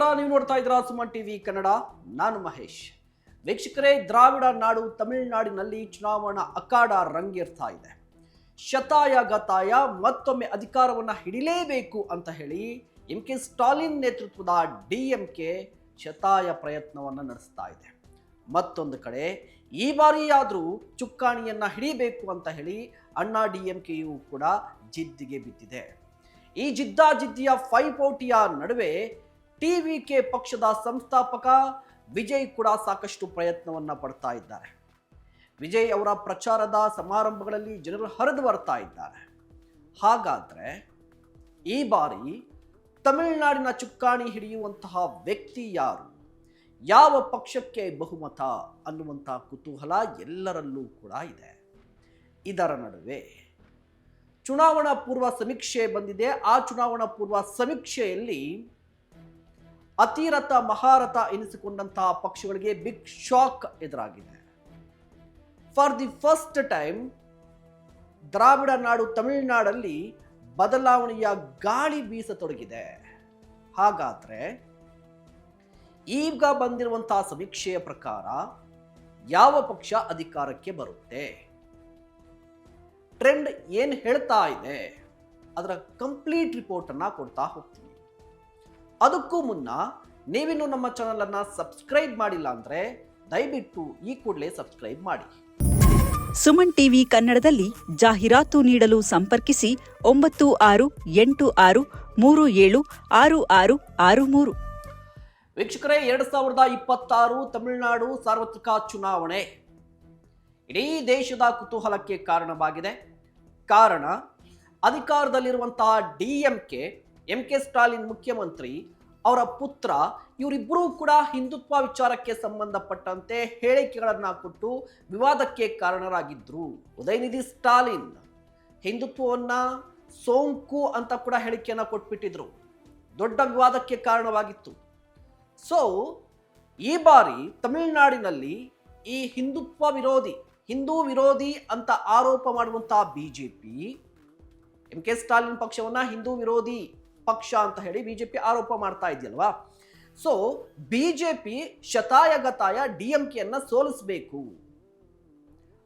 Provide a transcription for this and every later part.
ನಮಸ್ಕಾರ, ನೀವು ನೋಡ್ತಾ ಇದ್ದೀರಾ ಸುಮನ್ ಟಿವಿ ಕನ್ನಡ. ನಾನು ಮಹೇಶ್. ವೀಕ್ಷಕರೇ, ದ್ರಾವಿಡ ನಾಡು ತಮಿಳುನಾಡಿನಲ್ಲಿ ಚುನಾವಣಾ ಅಖಾಡ ರಂಗೇರ್ತಾ ಇದೆ. ಶತಾಯ ಗತಾಯ ಮತ್ತೊಮ್ಮೆ ಅಧಿಕಾರವನ್ನು ಹಿಡಿಲೇಬೇಕು ಅಂತ ಹೇಳಿ ಎಂ.ಕೆ. ಸ್ಟಾಲಿನ್ ನೇತೃತ್ವದ ಡಿಎಂಕೆ ಶತಾಯ ಪ್ರಯತ್ನವನ್ನು ನಡೆಸ್ತಾ ಇದೆ. ಮತ್ತೊಂದು ಕಡೆ ಈ ಬಾರಿಯಾದರೂ ಚುಕ್ಕಾಣಿಯನ್ನ ಹಿಡಿಬೇಕು ಅಂತ ಹೇಳಿ ಅಣ್ಣಾ ಡಿಎಂಕೆಯು ಕೂಡ ಜಿದ್ದಿಗೆ ಬಿದ್ದಿದೆ. ಈ ಜಿದ್ದಾಜಿದ್ದಿಯ ಪೈಪೋಟಿಯ ನಡುವೆ ಟಿವಿಕೆ ಪಕ್ಷದ ಸಂಸ್ಥಾಪಕ ವಿಜಯ್ ಕೂಡ ಸಾಕಷ್ಟು ಪ್ರಯತ್ನವನ್ನ ಪಡ್ತಾ ಇದ್ದಾರೆ. ವಿಜಯ್ ಅವರ ಪ್ರಚಾರದ ಸಮಾರಂಭಗಳಲ್ಲಿ ಜನರು ಹರಿದು ಬರ್ತಾ ಇದ್ದಾರೆ. ಹಾಗಾದ್ರೆ ಈ ಬಾರಿ ತಮಿಳುನಾಡಿನ ಚುಕ್ಕಾಣಿ ಹಿಡಿಯುವಂತಹ ವ್ಯಕ್ತಿ ಯಾರು, ಯಾವ ಪಕ್ಷಕ್ಕೆ ಬಹುಮತ ಅನ್ನುವಂತಹ ಕುತೂಹಲ ಎಲ್ಲರಲ್ಲೂ ಕೂಡ ಇದೆ. ಇದರ ನಡುವೆ ಚುನಾವಣಾ ಪೂರ್ವ ಸಮೀಕ್ಷೆ ಬಂದಿದೆ. ಆ ಚುನಾವಣಾ ಪೂರ್ವ ಸಮೀಕ್ಷೆಯಲ್ಲಿ ಅತಿರಥ ಮಹಾರಥ ಎನಿಸಿಕೊಂಡಂತಹ ಪಕ್ಷಗಳಿಗೆ ಬಿಗ್ ಶಾಕ್ ಎದುರಾಗಿದೆ. ಫಾರ್ ದಿ ಫಸ್ಟ್ ಟೈಮ್ ದ್ರಾವಿಡ ನಾಡು ತಮಿಳುನಾಡಲ್ಲಿ ಬದಲಾವಣೆಯ ಗಾಳಿ ಬೀಸತೊಡಗಿದೆ. ಹಾಗಾದ್ರೆ ಈಗ ಬಂದಿರುವಂತಹ ಸಮೀಕ್ಷೆಯ ಪ್ರಕಾರ ಯಾವ ಪಕ್ಷ ಅಧಿಕಾರಕ್ಕೆ ಬರುತ್ತೆ, ಟ್ರೆಂಡ್ ಏನು ಹೇಳ್ತಾ ಇದೆ, ಅದರ ಕಂಪ್ಲೀಟ್ ರಿಪೋರ್ಟ್ ಅನ್ನ ಕೊಡ್ತಾ ಹೋಗ್ತೀನಿ. ಅದಕ್ಕೂ ಮುನ್ನ ನೀವಿನ್ನು ನಮ್ಮ ಚಾನಲ್ ಅನ್ನ ಸಬ್ಸ್ಕ್ರೈಬ್ ಮಾಡಿಲ್ಲ ಅಂದ್ರೆ ದಯವಿಟ್ಟು ಈ ಕೂಡಲೇ ಸಬ್ಸ್ಕ್ರೈಬ್ ಮಾಡಿ. ಸುಮನ್ ಟಿವಿ ಕನ್ನಡದಲ್ಲಿ ಜಾಹೀರಾತು ನೀಡಲು ಸಂಪರ್ಕಿಸಿ 9636376663. ವೀಕ್ಷಕರೇ, 2026 ತಮಿಳುನಾಡು ಸಾರ್ವತ್ರಿಕ ಚುನಾವಣೆ ಇಡೀ ದೇಶದ ಕುತೂಹಲಕ್ಕೆ ಕಾರಣವಾಗಿದೆ. ಕಾರಣ, ಅಧಿಕಾರದಲ್ಲಿರುವಂತಹ ಡಿಎಂಕೆ, ಎಂ.ಕೆ. ಸ್ಟಾಲಿನ್ ಮುಖ್ಯಮಂತ್ರಿ, ಅವರ ಪುತ್ರ, ಇವರಿಬ್ಬರೂ ಕೂಡ ಹಿಂದುತ್ವ ವಿಚಾರಕ್ಕೆ ಸಂಬಂಧಪಟ್ಟಂತೆ ಹೇಳಿಕೆಗಳನ್ನ ಕೊಟ್ಟು ವಿವಾದಕ್ಕೆ ಕಾರಣರಾಗಿದ್ರು. ಉದಯನಿಧಿ ಸ್ಟಾಲಿನ್ ಹಿಂದುತ್ವವನ್ನ ಸೋಂಕು ಅಂತ ಕೂಡ ಹೇಳಿಕೆಯನ್ನ ಕೊಟ್ಬಿಟ್ಟಿದ್ರು. ದೊಡ್ಡ ವಿವಾದಕ್ಕೆ ಕಾರಣವಾಗಿತ್ತು. ಸೊ ಈ ಬಾರಿ ತಮಿಳುನಾಡಿನಲ್ಲಿ ಈ ಹಿಂದುತ್ವ ವಿರೋಧಿ, ಹಿಂದೂ ವಿರೋಧಿ ಅಂತ ಆರೋಪ ಮಾಡುವಂತಹ ಬಿಜೆಪಿ, ಎಂ.ಕೆ. ಸ್ಟಾಲಿನ್ ಪಕ್ಷವನ್ನ ಹಿಂದೂ ವಿರೋಧಿ ಪಕ್ಷ ಅಂತ ಹೇಳಿ ಬಿಜೆಪಿ ಆರೋಪ ಮಾಡ್ತಾ ಇದೆಯಲ್ವಾ. ಸೊ ಬಿಜೆಪಿ ಶತಾಯ ಗತಾಯ ಡಿಎಂಕೆಯನ್ನ ಸೋಲಿಸಬೇಕು,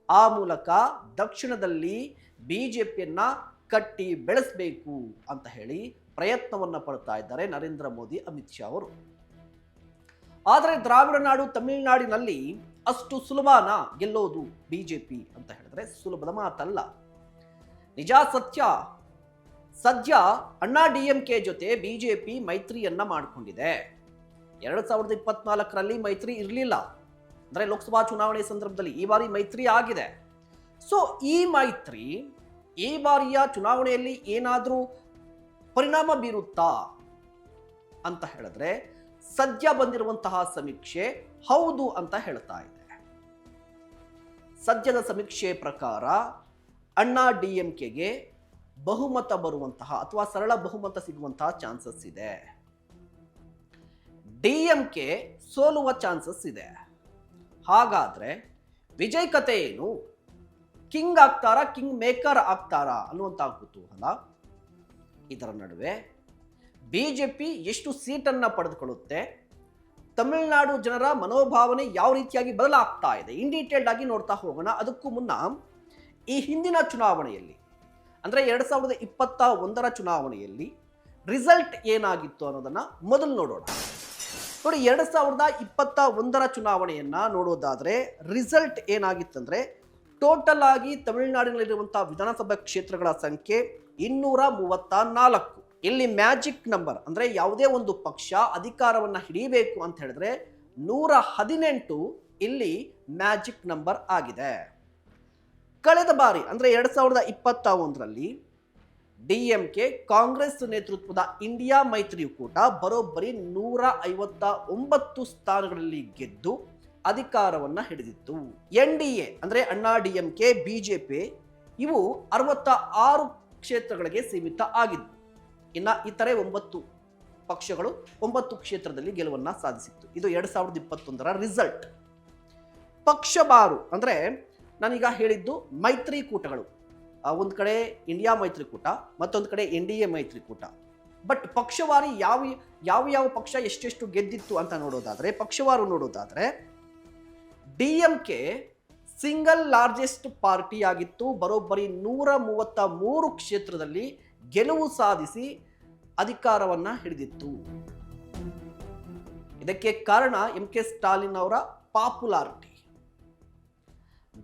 ಆ ಮೂಲಕ ದಕ್ಷಿಣದಲ್ಲಿ ಬಿಜೆಪಿಯನ್ನ ಕಟ್ಟಿ ಬೆಳೆಸಬೇಕು ಅಂತ ಹೇಳಿ ಪ್ರಯತ್ನವನ್ನ ಪಡ್ತಾ ಇದ್ದಾರೆ ನರೇಂದ್ರ ಮೋದಿ, ಅಮಿತ್ ಶಾ ಅವರು. ಆದರೆ ದ್ರಾವಿಡ ನಾಡು ತಮಿಳುನಾಡಿನಲ್ಲಿ ಅಷ್ಟು ಸುಲಭನ ಗೆಲ್ಲೋದು ಬಿಜೆಪಿ ಅಂತ ಹೇಳಿದ್ರೆ ಸುಲಭದ ಮಾತಲ್ಲ. ನಿಜ ಸತ್ಯ, ಸದ್ಯ ಅಣ್ಣಾ ಡಿಎಂಕೆ ಜೊತೆ ಬಿಜೆಪಿ ಮೈತ್ರಿಯನ್ನ ಮಾಡಿಕೊಂಡಿದೆ. 2024ರಲ್ಲಿ ಮೈತ್ರಿ ಇರಲಿಲ್ಲ, ಅಂದ್ರೆ ಲೋಕಸಭಾ ಚುನಾವಣೆ ಸಂದರ್ಭದಲ್ಲಿ. ಈ ಬಾರಿ ಮೈತ್ರಿ ಆಗಿದೆ. ಸೊ ಈ ಮೈತ್ರಿ ಈ ಬಾರಿಯ ಚುನಾವಣೆಯಲ್ಲಿ ಏನಾದರೂ ಪರಿಣಾಮ ಬೀರುತ್ತಾ ಅಂತ ಹೇಳಿದ್ರೆ ಸದ್ಯ ಬಂದಿರುವಂತಹ ಸಮೀಕ್ಷೆ ಹೌದು ಅಂತ ಹೇಳ್ತಾ ಇದೆ. ಸದ್ಯದ ಸಮೀಕ್ಷೆ ಪ್ರಕಾರ ಅಣ್ಣಾ ಡಿಎಂಕೆಗೆ ಬಹುಮತ ಬರುವಂತಹ ಅಥವಾ ಸರಳ ಬಹುಮತ ಸಿಗುವಂತಹ ಚಾನ್ಸಸ್ ಇದೆ. ಡಿಎಂಕೆ ಸೋಲುವ ಚಾನ್ಸಸ್ ಇದೆ. ಹಾಗಾದ್ರೆ ವಿಜಯ್ ಕತೆ ಏನು? ಕಿಂಗ್ ಆಗ್ತಾರಾ, ಕಿಂಗ್ ಮೇಕರ್ ಆಗ್ತಾರಾ ಅನ್ನುವಂತಹ ಕುತೂಹಲ. ಇದರ ನಡುವೆ ಬಿಜೆಪಿ ಎಷ್ಟು ಸೀಟನ್ನ ಪಡೆದುಕೊಳ್ಳುತ್ತೆ, ತಮಿಳುನಾಡು ಜನರ ಮನೋಭಾವನೆ ಯಾವ ರೀತಿಯಾಗಿ ಬದಲಾಗ್ತಾ ಇದೆ, ಇನ್ ಡೀಟೇಲ್ಡ್ ಆಗಿ ನೋಡ್ತಾ ಹೋಗೋಣ. ಅದಕ್ಕೂ ಮುನ್ನ ಈ ಹಿಂದಿನ ಚುನಾವಣೆಯಲ್ಲಿ ಅಂದ್ರೆ 2021ರ ಚುನಾವಣೆಯಲ್ಲಿ ರಿಸಲ್ಟ್ ಏನಾಗಿತ್ತು ಅನ್ನೋದನ್ನ ಮೊದಲು ನೋಡೋಣ. ನೋಡಿ, 2021ರ ಚುನಾವಣೆಯನ್ನ ನೋಡೋದಾದ್ರೆ ರಿಸಲ್ಟ್ ಏನಾಗಿತ್ತಂದ್ರೆ ಟೋಟಲ್ ಆಗಿ ತಮಿಳುನಾಡಿನಲ್ಲಿರುವಂತಹ ವಿಧಾನಸಭಾ ಕ್ಷೇತ್ರಗಳ ಸಂಖ್ಯೆ 234. ಇಲ್ಲಿ ಮ್ಯಾಜಿಕ್ ನಂಬರ್ ಅಂದ್ರೆ ಯಾವುದೇ ಒಂದು ಪಕ್ಷ ಅಧಿಕಾರವನ್ನ ಹಿಡಿಯಬೇಕು ಅಂತ ಹೇಳಿದ್ರೆ 118 ಇಲ್ಲಿ ಮ್ಯಾಜಿಕ್ ನಂಬರ್ ಆಗಿದೆ. ಕಳೆದ ಬಾರಿ ಅಂದ್ರೆ 2021ರಲ್ಲಿ ಡಿಎಂಕೆ ಕಾಂಗ್ರೆಸ್ ನೇತೃತ್ವದ ಇಂಡಿಯಾ ಮೈತ್ರಿಕೂಟ ಬರೋಬ್ಬರಿ 159 ಸ್ಥಾನಗಳಲ್ಲಿ ಗೆದ್ದು ಅಧಿಕಾರವನ್ನ ಹಿಡಿದಿತ್ತು. NDA ಅಂದ್ರೆ ಅಣ್ಣಾ ಡಿಎಂಕೆ, ಬಿಜೆಪಿ ಇವು 66 ಕ್ಷೇತ್ರಗಳಿಗೆ ಸೀಮಿತ ಆಗಿದ್ದು. ಇನ್ನ ಇತರೆ 9 ಪಕ್ಷಗಳು 9 ಕ್ಷೇತ್ರದಲ್ಲಿ ಗೆಲುವನ್ನ ಸಾಧಿಸಿತ್ತು. ಇದು 2021ರ ರಿಸಲ್ಟ್. ಪಕ್ಷಬಾರು ಅಂದ್ರೆ ನಾನೀಗ ಹೇಳಿದ್ದು ಮೈತ್ರಿಕೂಟಗಳು. ಒಂದು ಕಡೆ ಇಂಡಿಯಾ ಮೈತ್ರಿಕೂಟ, ಮತ್ತೊಂದು ಕಡೆ NDA ಮೈತ್ರಿಕೂಟ. ಬಟ್ ಪಕ್ಷವಾರಿ ಯಾವ ಪಕ್ಷ ಎಷ್ಟೆಷ್ಟು ಗೆದ್ದಿತ್ತು ಅಂತ ನೋಡೋದಾದ್ರೆ, ಪಕ್ಷವಾರು ನೋಡೋದಾದ್ರೆ DMK ಸಿಂಗಲ್ ಲಾರ್ಜೆಸ್ಟ್ ಪಾರ್ಟಿ ಆಗಿತ್ತು. ಬರೋಬ್ಬರಿ 133 ಕ್ಷೇತ್ರದಲ್ಲಿ ಗೆಲುವು ಸಾಧಿಸಿ ಅಧಿಕಾರವನ್ನ ಹಿಡಿದಿತ್ತು. ಇದಕ್ಕೆ ಕಾರಣ MK ಸ್ಟಾಲಿನ್ ಅವರ ಪಾಪ್ಯುಲಾರಿಟಿ,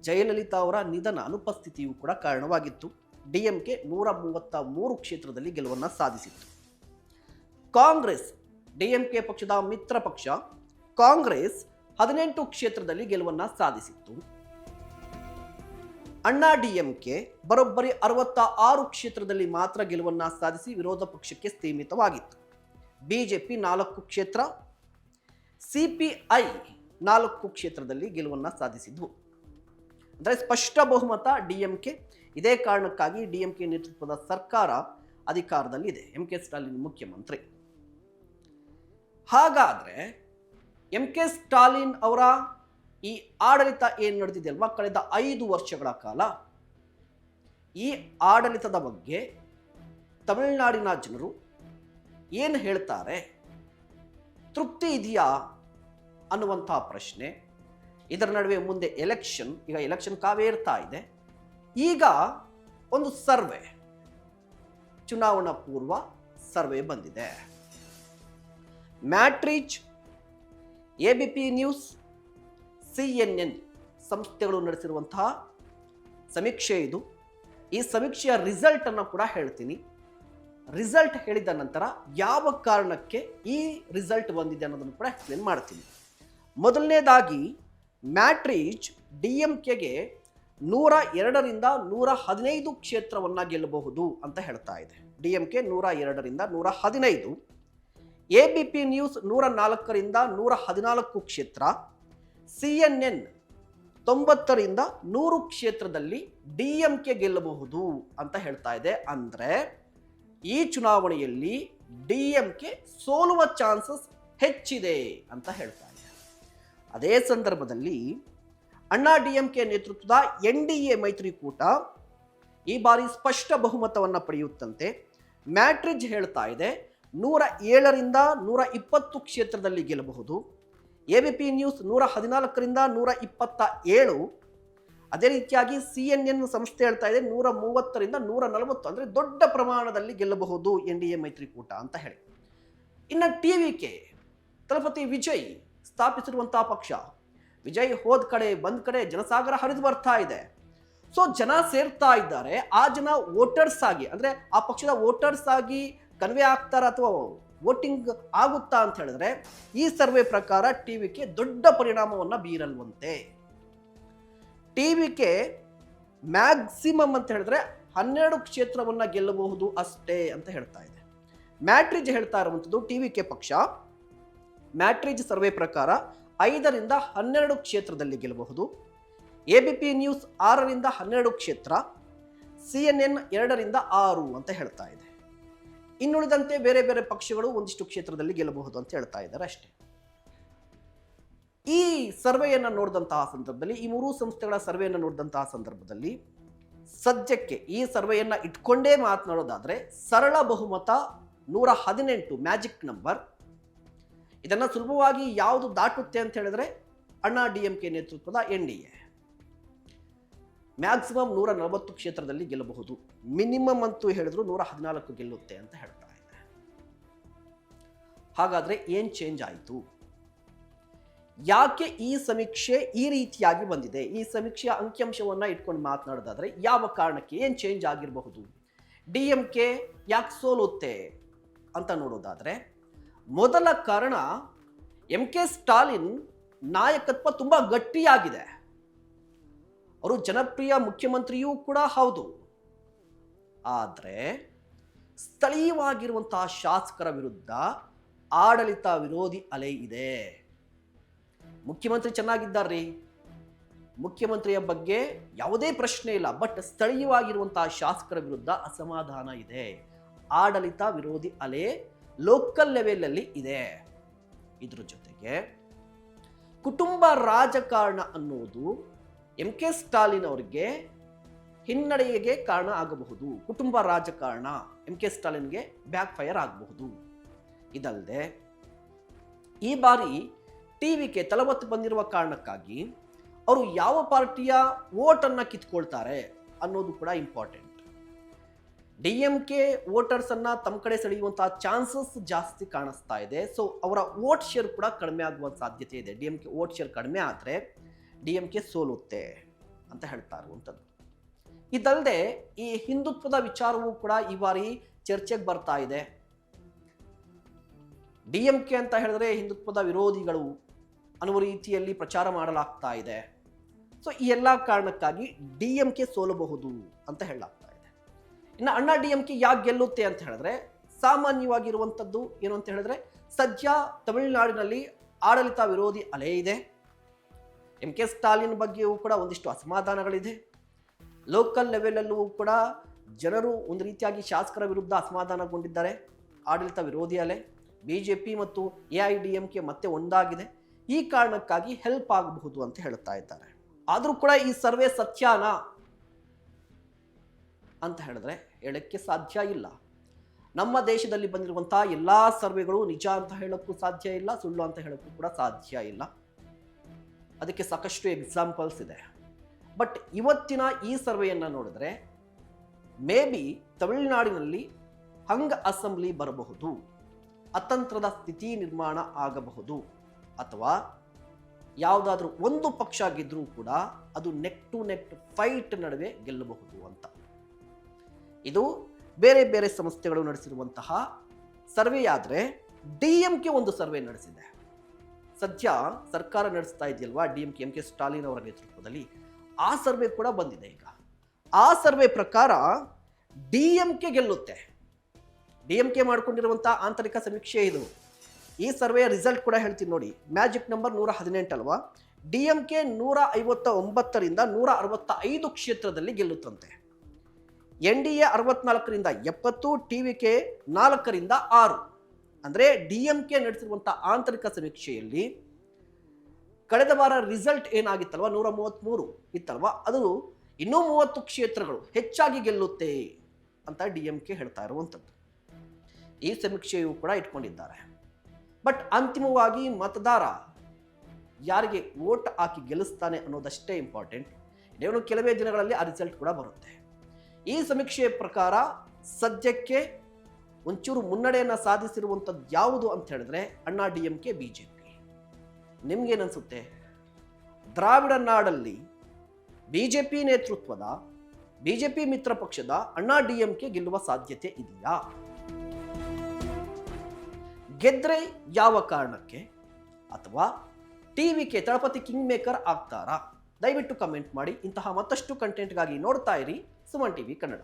ಜಯಲಲಿತಾ ಅವರ ನಿಧನ ಅನುಪಸ್ಥಿತಿಯೂ ಕೂಡ ಕಾರಣವಾಗಿತ್ತು. DMK 133 ಕ್ಷೇತ್ರದಲ್ಲಿ ಗೆಲುವನ್ನು ಸಾಧಿಸಿತ್ತು. ಕಾಂಗ್ರೆಸ್, DMK ಪಕ್ಷದ ಮಿತ್ರ ಪಕ್ಷ ಕಾಂಗ್ರೆಸ್ 18 ಕ್ಷೇತ್ರದಲ್ಲಿ ಗೆಲುವನ್ನು ಸಾಧಿಸಿತ್ತು. ಅಣ್ಣಾ DMK ಬರೋಬ್ಬರಿ 66 ಕ್ಷೇತ್ರದಲ್ಲಿ ಮಾತ್ರ ಗೆಲುವನ್ನು ಸಾಧಿಸಿ ವಿರೋಧ ಪಕ್ಷಕ್ಕೆ ಸೀಮಿತವಾಗಿತ್ತು. BJP 4 ಕ್ಷೇತ್ರ, CPI 4 ಕ್ಷೇತ್ರದಲ್ಲಿ ಗೆಲುವನ್ನು ಸಾಧಿಸಿದ್ವು. ಅಂದರೆ ಸ್ಪಷ್ಟ ಬಹುಮತ DMK. ಇದೇ ಕಾರಣಕ್ಕಾಗಿ DMK ನೇತೃತ್ವದ ಸರ್ಕಾರ ಅಧಿಕಾರದಲ್ಲಿದೆ, MK ಸ್ಟಾಲಿನ್ ಮುಖ್ಯಮಂತ್ರಿ. ಹಾಗಾದ್ರೆ MK ಸ್ಟಾಲಿನ್ ಅವರ ಈ ಆಡಳಿತ ಏನು ನಡೆದಿದೆ ಅಲ್ವಾ, ಕಳೆದ 5 ವರ್ಷಗಳ ಕಾಲ, ಈ ಆಡಳಿತದ ಬಗ್ಗೆ ತಮಿಳುನಾಡಿನ ಜನರು ಏನು ಹೇಳ್ತಾರೆ, ತೃಪ್ತಿ ಇದೆಯಾ ಅನ್ನುವಂತಹ ಪ್ರಶ್ನೆ. ಇದರ ನಡುವೆ ಮುಂದೆ ಎಲೆಕ್ಷನ್, ಈಗ ಎಲೆಕ್ಷನ್ ಕಾವೇರ್ತಾ ಇದೆ. ಈಗ ಒಂದು ಸರ್ವೆ, ಚುನಾವಣಾ ಪೂರ್ವ ಸರ್ವೆ ಬಂದಿದೆ. ಮ್ಯಾಟ್ರಿಚ್, ABP ನ್ಯೂಸ್, CNN ಸಂಸ್ಥೆಗಳು ನಡೆಸಿರುವಂತಹ ಸಮೀಕ್ಷೆ ಇದು. ಈ ಸಮೀಕ್ಷೆಯ ರಿಸಲ್ಟ್ ಅನ್ನು ಕೂಡ ಹೇಳ್ತೀನಿ. ರಿಸಲ್ಟ್ ಹೇಳಿದ ನಂತರ ಯಾವ ಕಾರಣಕ್ಕೆ ಈ ರಿಸಲ್ಟ್ ಬಂದಿದೆ ಅನ್ನೋದನ್ನು ಕೂಡ ಎಕ್ಸ್ಪ್ಲೇನ್ ಮಾಡ್ತೀನಿ. ಮೊದಲನೇದಾಗಿ ಮ್ಯಾಟ್ರಿಚ್ DMKಗೆ 102ರಿಂದ 115 ಕ್ಷೇತ್ರವನ್ನು ಗೆಲ್ಲಬಹುದು ಅಂತ ಹೇಳ್ತಾ ಇದೆ. DMK 102ರಿಂದ 115, ABP ನ್ಯೂಸ್ 104ರಿಂದ 114 ಕ್ಷೇತ್ರ, CNN 90ರಿಂದ 100 ಕ್ಷೇತ್ರದಲ್ಲಿ DMK ಗೆಲ್ಲಬಹುದು ಅಂತ ಹೇಳ್ತಾ ಇದೆ. ಅಂದರೆ ಈ ಚುನಾವಣೆಯಲ್ಲಿ DMK ಸೋಲುವ ಚಾನ್ಸಸ್ ಹೆಚ್ಚಿದೆ ಅಂತ ಹೇಳ್ತಾ ಇದೆ. ಅದೇ ಸಂದರ್ಭದಲ್ಲಿ ಅಣ್ಣಾ DMK ನೇತೃತ್ವದ NDA ಮೈತ್ರಿಕೂಟ ಈ ಬಾರಿ ಸ್ಪಷ್ಟ ಬಹುಮತವನ್ನು ಪಡೆಯುತ್ತಂತೆ. ಮ್ಯಾಟ್ರಿಚ್ ಹೇಳ್ತಾ ಇದೆ 107ರಿಂದ 120 ಕ್ಷೇತ್ರದಲ್ಲಿ ಗೆಲ್ಲಬಹುದು. ABP ನ್ಯೂಸ್ 114ರಿಂದ 127, ಅದೇ ರೀತಿಯಾಗಿ CNN ಸಂಸ್ಥೆ ಹೇಳ್ತಾ ಇದೆ 130ರಿಂದ 140, ಅಂದರೆ ದೊಡ್ಡ ಪ್ರಮಾಣದಲ್ಲಿ ಗೆಲ್ಲಬಹುದು NDA ಮೈತ್ರಿಕೂಟ ಅಂತ ಹೇಳಿ. ಇನ್ನು TVK ತಲಪತಿ ವಿಜಯ್ ಸ್ಥಾಪಿಸಿರುವಂತಹ ಪಕ್ಷ, ವಿಜಯ್ ಹೋದ ಕಡೆ ಬಂದ ಕಡೆ ಜನಸಾಗರ ಹರಿದು ಬರ್ತಾ ಇದೆ. ಸೊ ಜನ ಸೇರ್ತಾ ಇದ್ದಾರೆ. ಆ ಜನ ವೋಟರ್ಸ್ ಆಗಿ, ಅಂದರೆ ಆ ಪಕ್ಷದ ವೋಟರ್ಸ್ ಆಗಿ ಕನ್ವೆ ಆಗ್ತಾರ ಅಥವಾ ವೋಟಿಂಗ್ ಆಗುತ್ತಾ ಅಂತ ಹೇಳಿದ್ರೆ ಈ ಸರ್ವೆ ಪ್ರಕಾರ TVK ದೊಡ್ಡ ಪರಿಣಾಮವನ್ನು ಬೀರಲ್ವಂತೆ. TVK ಮ್ಯಾಕ್ಸಿಮಮ್ ಅಂತ ಹೇಳಿದ್ರೆ 12 ಕ್ಷೇತ್ರವನ್ನು ಗೆಲ್ಲಬಹುದು ಅಷ್ಟೇ ಅಂತ ಹೇಳ್ತಾ ಇದೆ. ಮ್ಯಾಟ್ರಿಚ್ ಹೇಳ್ತಾ ಇರುವಂಥದ್ದು TVK ಪಕ್ಷ ಮ್ಯಾಟ್ರಿಚ್ ಸರ್ವೆ ಪ್ರಕಾರ 5ರಿಂದ 12 ಕ್ಷೇತ್ರದಲ್ಲಿ ಗೆಲ್ಲಬಹುದು. ABP ನ್ಯೂಸ್ 6ರಿಂದ 12 ಕ್ಷೇತ್ರ, CNN 2ರಿಂದ 6 ಅಂತ ಹೇಳ್ತಾ ಇದೆ. ಇನ್ನುಳಿದಂತೆ ಬೇರೆ ಬೇರೆ ಪಕ್ಷಗಳು ಒಂದಿಷ್ಟು ಕ್ಷೇತ್ರದಲ್ಲಿ ಗೆಲ್ಲಬಹುದು ಅಂತ ಹೇಳ್ತಾ ಇದ್ದಾರೆ ಅಷ್ಟೇ. ಈ ಸರ್ವೆಯನ್ನು ನೋಡಿದಂತಹ ಸಂದರ್ಭದಲ್ಲಿ, ಈ 3 ಸಂಸ್ಥೆಗಳ ಸರ್ವೆಯನ್ನು ನೋಡಿದಂತಹ ಸಂದರ್ಭದಲ್ಲಿ ಸದ್ಯಕ್ಕೆ ಈ ಸರ್ವೆಯನ್ನು ಇಟ್ಕೊಂಡೇ ಮಾತನಾಡೋದಾದ್ರೆ ಸರಳ ಬಹುಮತ 118 ಮ್ಯಾಜಿಕ್ ನಂಬರ್. ಇದನ್ನು ಸುಲಭವಾಗಿ ಯಾವುದು ದಾಟುತ್ತೆ ಅಂತ ಹೇಳಿದ್ರೆ ಅಣ್ಣಾ DMK ನೇತೃತ್ವದ NDA ಮ್ಯಾಕ್ಸಿಮಮ್ 140 ಕ್ಷೇತ್ರದಲ್ಲಿ ಗೆಲ್ಲಬಹುದು. ಮಿನಿಮಮ್ ಅಂತೂ ಹೇಳಿದ್ರು 114 ಗೆಲ್ಲುತ್ತೆ ಅಂತ ಹೇಳ್ತಾ ಇದೆ. ಹಾಗಾದ್ರೆ ಏನ್ ಚೇಂಜ್ ಆಯಿತು? ಯಾಕೆ ಈ ಸಮೀಕ್ಷೆ ಈ ರೀತಿಯಾಗಿ ಬಂದಿದೆ? ಈ ಸಮೀಕ್ಷೆಯ ಅಂಕಿಅಂಶವನ್ನ ಇಟ್ಕೊಂಡು ಮಾತನಾಡೋದಾದ್ರೆ ಯಾವ ಕಾರಣಕ್ಕೆ ಏನ್ ಚೇಂಜ್ ಆಗಿರಬಹುದು? DMK ಯಾಕೆ ಸೋಲುತ್ತೆ ಅಂತ ನೋಡೋದಾದ್ರೆ ಮೊದಲ ಕಾರಣ MK ಸ್ಟಾಲಿನ್ ನಾಯಕತ್ವ ತುಂಬಾ ಗಟ್ಟಿಯಾಗಿದೆ. ಅವರು ಜನಪ್ರಿಯ ಮುಖ್ಯಮಂತ್ರಿಯೂ ಕೂಡ ಹೌದು. ಆದರೆ ಸ್ಥಳೀಯವಾಗಿರುವಂತಹ ಶಾಸಕರ ವಿರುದ್ಧ ಆಡಳಿತ ವಿರೋಧಿ ಅಲೆ ಇದೆ. ಮುಖ್ಯಮಂತ್ರಿ ಚೆನ್ನಾಗಿದ್ದಾರ್ರಿ, ಮುಖ್ಯಮಂತ್ರಿಯ ಬಗ್ಗೆ ಯಾವುದೇ ಪ್ರಶ್ನೆ ಇಲ್ಲ. ಬಟ್ ಸ್ಥಳೀಯವಾಗಿರುವಂತಹ ಶಾಸಕರ ವಿರುದ್ಧ ಅಸಮಾಧಾನ ಇದೆ. ಆಡಳಿತ ವಿರೋಧಿ ಅಲೆ ಲೋಕಲ್ ಲೆವೆಲ್ ಅಲ್ಲಿ ಇದೆ. ಇದ್ರ ಜೊತೆಗೆ ಕುಟುಂಬ ರಾಜಕಾರಣ ಅನ್ನೋದು MK ಸ್ಟಾಲಿನ್ ಅವರಿಗೆ ಹಿನ್ನಡೆಗೆ ಕಾರಣ ಆಗಬಹುದು. ಕುಟುಂಬ ರಾಜಕಾರಣ MK ಸ್ಟಾಲಿನ್ಗೆ ಬ್ಯಾಕ್ ಫೈರ್ ಆಗಬಹುದು. ಇದಲ್ಲದೆ ಈ ಬಾರಿ TVK ತಲವತ್ತು ಬಂದಿರುವ ಕಾರಣಕ್ಕಾಗಿ ಅವರು ಯಾವ ಪಾರ್ಟಿಯ ವೋಟನ್ನು ಕಿತ್ಕೊಳ್ತಾರೆ ಅನ್ನೋದು ಕೂಡ ಇಂಪಾರ್ಟೆಂಟ್. DMK ವೋಟರ್ಸ್ ಅನ್ನ ತಮ್ಮ ಕಡೆ ಸೆಳೆಯುವಂತಹ ಚಾನ್ಸಸ್ ಜಾಸ್ತಿ ಕಾಣಿಸ್ತಾ ಇದೆ. ಸೊ ಅವರ ವೋಟ್ ಶೇರ್ ಕೂಡ ಕಡಿಮೆ ಆಗುವ ಸಾಧ್ಯತೆ ಇದೆ. DMK ವೋಟ್ ಶೇರ್ ಕಡಿಮೆ ಆದರೆ DMK ಸೋಲುತ್ತೆ ಅಂತ ಹೇಳ್ತಾ ಇರುವಂಥದ್ದು. ಇದಲ್ಲದೆ ಈ ಹಿಂದುತ್ವದ ವಿಚಾರವೂ ಕೂಡ ಈ ಬಾರಿ ಚರ್ಚೆಗೆ ಬರ್ತಾ ಇದೆ. DMK ಅಂತ ಹೇಳಿದ್ರೆ ಹಿಂದುತ್ವದ ವಿರೋಧಿಗಳು ಅನ್ನುವ ರೀತಿಯಲ್ಲಿ ಪ್ರಚಾರ ಮಾಡಲಾಗ್ತಾ ಇದೆ. ಸೊ ಈ ಎಲ್ಲ ಕಾರಣಕ್ಕಾಗಿ DMK ಸೋಲಬಹುದು ಅಂತ ಹೇಳಲಾಗ್ತಾ ಇದೆ. ಇನ್ನು ಅಣ್ಣಾ DMK ಯಾಕೆ ಗೆಲ್ಲುತ್ತೆ ಅಂತ ಹೇಳಿದ್ರೆ ಸಾಮಾನ್ಯವಾಗಿರುವಂಥದ್ದು ಏನು ಅಂತ ಹೇಳಿದ್ರೆ ಸದ್ಯ ತಮಿಳುನಾಡಿನಲ್ಲಿ ಆಡಳಿತ ವಿರೋಧಿ ಅಲೆ ಇದೆ. MK ಸ್ಟಾಲಿನ್ ಬಗ್ಗೆಯೂ ಕೂಡ ಒಂದಿಷ್ಟು ಅಸಮಾಧಾನಗಳಿದೆ. ಲೋಕಲ್ ಲೆವೆಲಲ್ಲೂ ಕೂಡ ಜನರು ಒಂದು ರೀತಿಯಾಗಿ ಶಾಸಕರ ವಿರುದ್ಧ ಅಸಮಾಧಾನಗೊಂಡಿದ್ದಾರೆ. ಆಡಳಿತ ವಿರೋಧಿ ಅಲೆ, BJP ಮತ್ತು AIDMK ಮತ್ತೆ ಒಂದಾಗಿದೆ. ಈ ಕಾರಣಕ್ಕಾಗಿ ಹೆಲ್ಪ್ ಆಗಬಹುದು ಅಂತ ಹೇಳ್ತಾ ಇದ್ದಾರೆ. ಆದರೂ ಕೂಡ ಈ ಸರ್ವೆ ಸತ್ಯನಾ ಅಂತ ಹೇಳಿದ್ರೆ ಹೇಳಕ್ಕೆ ಸಾಧ್ಯ ಇಲ್ಲ. ನಮ್ಮ ದೇಶದಲ್ಲಿ ಬಂದಿರುವಂತಹ ಎಲ್ಲ ಸರ್ವೆಗಳು ನಿಜ ಅಂತ ಹೇಳೋಕ್ಕೂ ಸಾಧ್ಯ ಇಲ್ಲ, ಸುಳ್ಳು ಅಂತ ಹೇಳೋಕ್ಕೂ ಕೂಡ ಸಾಧ್ಯ ಇಲ್ಲ. ಅದಕ್ಕೆ ಸಾಕಷ್ಟು ಎಕ್ಸಾಂಪಲ್ಸ್ ಇದೆ. ಬಟ್ ಇವತ್ತಿನ ಈ ಸರ್ವೆಯನ್ನು ನೋಡಿದ್ರೆ ಮೇ ಬಿ ತಮಿಳುನಾಡಿನಲ್ಲಿ ಹಂಗ್ ಅಸೆಂಬ್ಲಿ ಬರಬಹುದು, ಅತಂತ್ರದ ಸ್ಥಿತಿ ನಿರ್ಮಾಣ ಆಗಬಹುದು, ಅಥವಾ ಯಾವುದಾದ್ರೂ ಒಂದು ಪಕ್ಷ ಗೆದ್ರೂ ಕೂಡ ಅದು ನೆಕ್ ಟು ನೆಕ್ ಫೈಟ್ ನಡುವೆ ಗೆಲ್ಲಬಹುದು ಅಂತ. ಇದು ಬೇರೆ ಬೇರೆ ಸಂಸ್ಥೆಗಳು ನಡೆಸಿರುವಂತಹ ಸರ್ವೆ. ಆದರೆ DMK ಒಂದು ಸರ್ವೆ ನಡೆಸಿದೆ. ಸದ್ಯ ಸರ್ಕಾರ ನಡೆಸ್ತಾ ಇದೆಯಲ್ವಾ DMK, MK ಸ್ಟಾಲಿನ್ ಅವರ ನೇತೃತ್ವದಲ್ಲಿ, ಆ ಸರ್ವೆ ಕೂಡ ಬಂದಿದೆ ಈಗ. ಆ ಸರ್ವೆ ಪ್ರಕಾರ DMK ಗೆಲ್ಲುತ್ತೆ. DMK ಮಾಡ್ಕೊಂಡಿರುವಂತಹ ಆಂತರಿಕ ಸಮೀಕ್ಷೆ ಇದು. ಈ ಸರ್ವೆಯ ರಿಸಲ್ಟ್ ಕೂಡ ಹೇಳ್ತೀನಿ ನೋಡಿ. ಮ್ಯಾಜಿಕ್ ನಂಬರ್ 118 ಅಲ್ವಾ. DMK 159ರಿಂದ 165 ಕ್ಷೇತ್ರದಲ್ಲಿ ಗೆಲ್ಲುತ್ತಂತೆ. NDA 64ರಿಂದ 70, TVK 4ರಿಂದ 6. ಅಂದರೆ DMK ನಡೆಸಿರುವಂತಹ ಆಂತರಿಕ ಸಮೀಕ್ಷೆಯಲ್ಲಿ ಕಳೆದ ವಾರ ರಿಸಲ್ಟ್ ಏನಾಗಿತ್ತಲ್ವ 133 ಇತ್ತಲ್ವಾ, ಅದು ಇನ್ನೂ 30 ಕ್ಷೇತ್ರಗಳು ಹೆಚ್ಚಾಗಿ ಗೆಲ್ಲುತ್ತೆ ಅಂತ DMK ಹೇಳ್ತಾ ಇರುವಂಥದ್ದು. ಈ ಸಮೀಕ್ಷೆಯೂ ಕೂಡ ಇಟ್ಕೊಂಡಿದ್ದಾರೆ. ಬಟ್ ಅಂತಿಮವಾಗಿ ಮತದಾರ ಯಾರಿಗೆ ವೋಟ್ ಹಾಕಿ ಗೆಲ್ಲಿಸ್ತಾನೆ ಅನ್ನೋದಷ್ಟೇ ಇಂಪಾರ್ಟೆಂಟ್. ಇನ್ನೇನು ಕೆಲವೇ ದಿನಗಳಲ್ಲಿ ಆ ರಿಸಲ್ಟ್ ಕೂಡ ಬರುತ್ತೆ. ಈ ಸಮೀಕ್ಷೆಯ ಪ್ರಕಾರ ಸದ್ಯಕ್ಕೆ ಒಂಚೂರು ಮುನ್ನಡೆಯನ್ನು ಸಾಧಿಸಿರುವಂಥದ್ದು ಯಾವುದು ಅಂತ ಹೇಳಿದ್ರೆ ಅಣ್ಣಾ DMK, BJP. ನಿಮ್ಗೇನನ್ಸುತ್ತೆ? ದ್ರಾವಿಡ ನಾಡಲ್ಲಿ BJP ನೇತೃತ್ವದ BJP ಮಿತ್ರ ಪಕ್ಷದ ಅಣ್ಣಾ DMK ಗೆಲ್ಲುವ ಸಾಧ್ಯತೆ ಇದೆಯಾ? ಗೆದ್ರೆ ಯಾವ ಕಾರಣಕ್ಕೆ? ಅಥವಾ TVK ತಳಪತಿ ಕಿಂಗ್ ಮೇಕರ್ ಆಗ್ತಾರಾ? ದಯವಿಟ್ಟು ಕಮೆಂಟ್ ಮಾಡಿ. ಇಂತಹ ಮತ್ತಷ್ಟು ಕಂಟೆಂಟ್ಗಾಗಿ ನೋಡ್ತಾ ಇರಿ ಸುಮನ್ TV ಕನ್ನಡ.